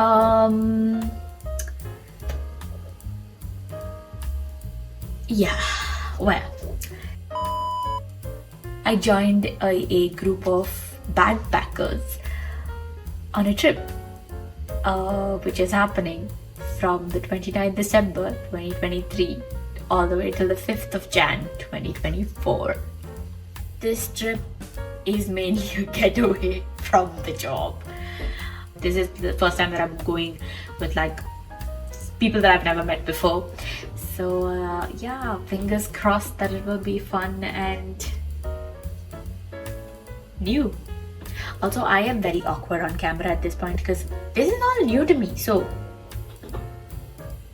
Um, yeah, well, I joined a group of backpackers on a trip, which is happening from the 29th December 2023 all the way till the 5th of Jan 2024. This trip is mainly a getaway from the job. This is the first time that I'm going with like people that I've never met before. So yeah, fingers crossed that it will be fun and new. Also, I am very awkward on camera at this point because this is all new to me. So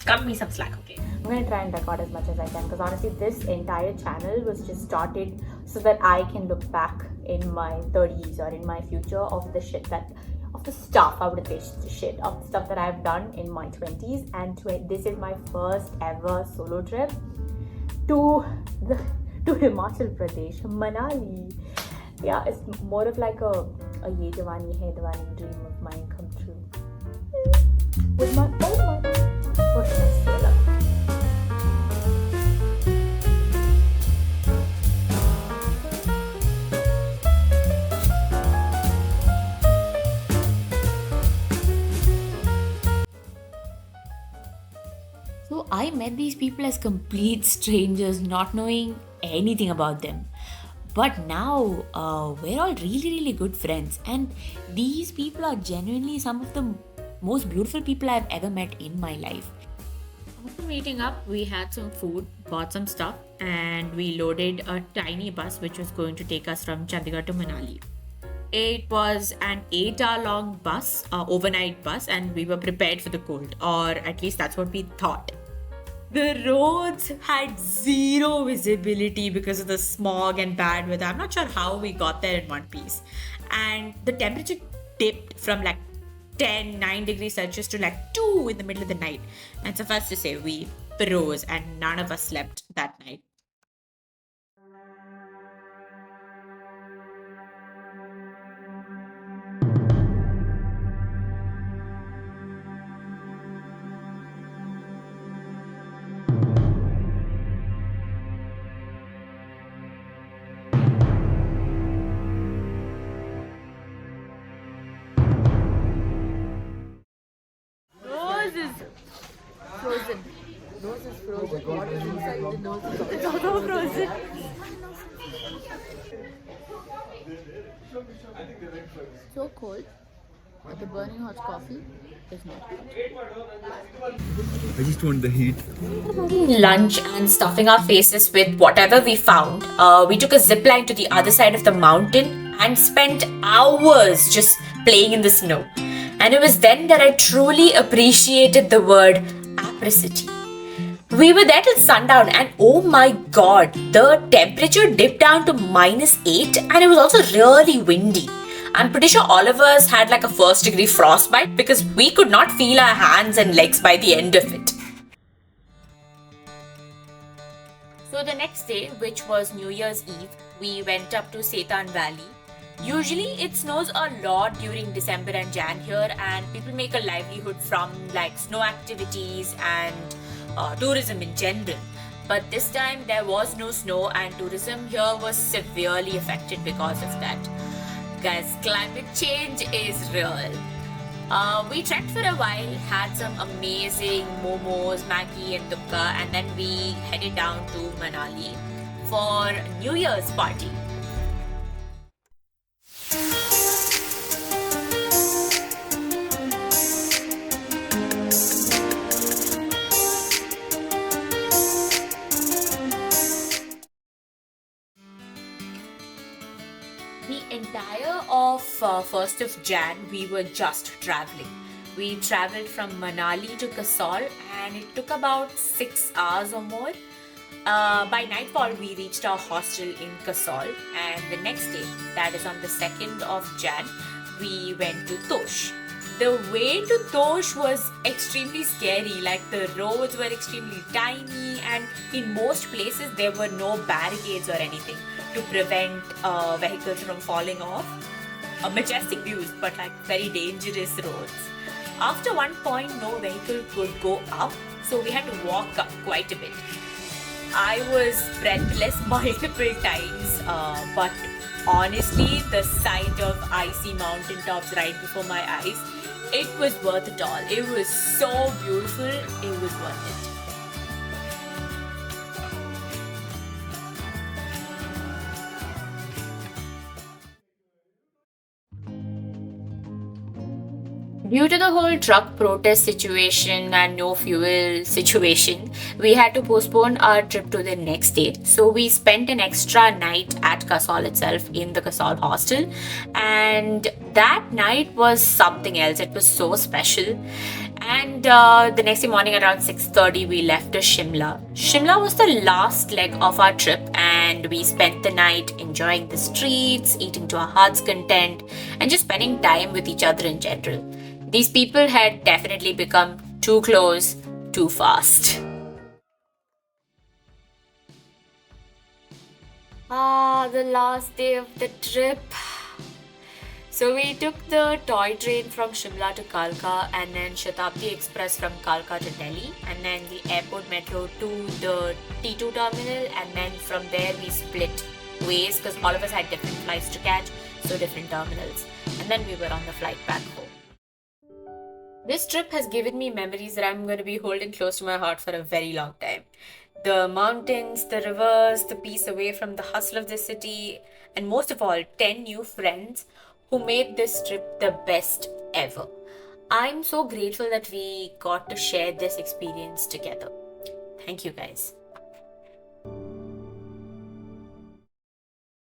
cut me some slack, okay? I'm going to try and record as much as I can because honestly this entire channel was just started so that I can look back in my 30s or in my future of the shit that of the stuff I would say shit of the stuff that I've done in my 20s, and this is my first ever solo trip to Himachal Pradesh, Manali. Yeah, it's more of like a ye jawani hai diwani dream of mine come true with my own money. What can I say? Love? So I met these people as complete strangers, not knowing anything about them. But now we're all really good friends, and these people are genuinely some of the most beautiful people I've ever met in my life. After meeting up, we had some food, bought some stuff, and we loaded a tiny bus which was going to take us from Chandigarh to Manali. It was an 8-hour long bus, overnight bus, and we were prepared for the cold, or at least that's what we thought. The roads had zero visibility because of the smog and bad weather. I'm not sure how we got there in one piece. And the temperature dipped from like 9 degrees Celsius to like 2 in the middle of the night. And suffice to say, we froze and none of us slept that night. Frozen. Nose is frozen. What is inside the nose is also frozen. So cold, but the burning hot coffee is not. I just want the heat. Lunch and stuffing our faces with whatever we found, we took a zip line to the other side of the mountain and spent hours just playing in the snow. And it was then that I truly appreciated the word apricity. We were there till sundown, and oh my god, the temperature dipped down to -8 and it was also really windy. I'm pretty sure all of us had like a first degree frostbite because we could not feel our hands and legs by the end of it. So the next day, which was New Year's Eve, we went up to Sethan Valley. Usually it snows a lot during December and Jan here, and people make a livelihood from like snow activities and tourism in general. But this time there was no snow and tourism here was severely affected because of that. Guys, climate change is real. We trekked for a while, had some amazing momos, Maggi and tukka, and then we headed down to Manali for New Year's party. The entire of 1st of Jan, we were just traveling. We traveled from Manali to Kasol and it took about 6 hours or more. By nightfall, we reached our hostel in Kasol, and the next day, that is on the 2nd of Jan, we went to Tosh. The way to Tosh was extremely scary, like the roads were extremely tiny and in most places there were no barricades or anything to prevent vehicles from falling off. Majestic views, but like very dangerous roads. After one point, no vehicle could go up, so we had to walk up quite a bit. I was breathless multiple times, but honestly, the sight of icy mountaintops right before my eyes, it was worth it all. It was so beautiful, it was worth it. Due to the whole truck protest situation and no fuel situation, we had to postpone our trip to the next day. So we spent an extra night at Kasol itself in the Kasol hostel, and that night was something else. It was so special. And the next day morning around 6:30, we left to Shimla. Shimla was the last leg of our trip, and we spent the night enjoying the streets, eating to our heart's content, and just spending time with each other in general. These people had definitely become too close too fast. The last day of the trip. So we took the toy train from Shimla to Kalka, and then Shatabdi Express from Kalka to Delhi, and then the airport metro to the T2 terminal, and then from there we split ways because all of us had different flights to catch, so different terminals. And then we were on the flight back home. This trip has given me memories that I'm going to be holding close to my heart for a very long time. The mountains, the rivers, the peace away from the hustle of the city, and most of all, 10 new friends who made this trip the best ever. I'm so grateful that we got to share this experience together. Thank you, guys.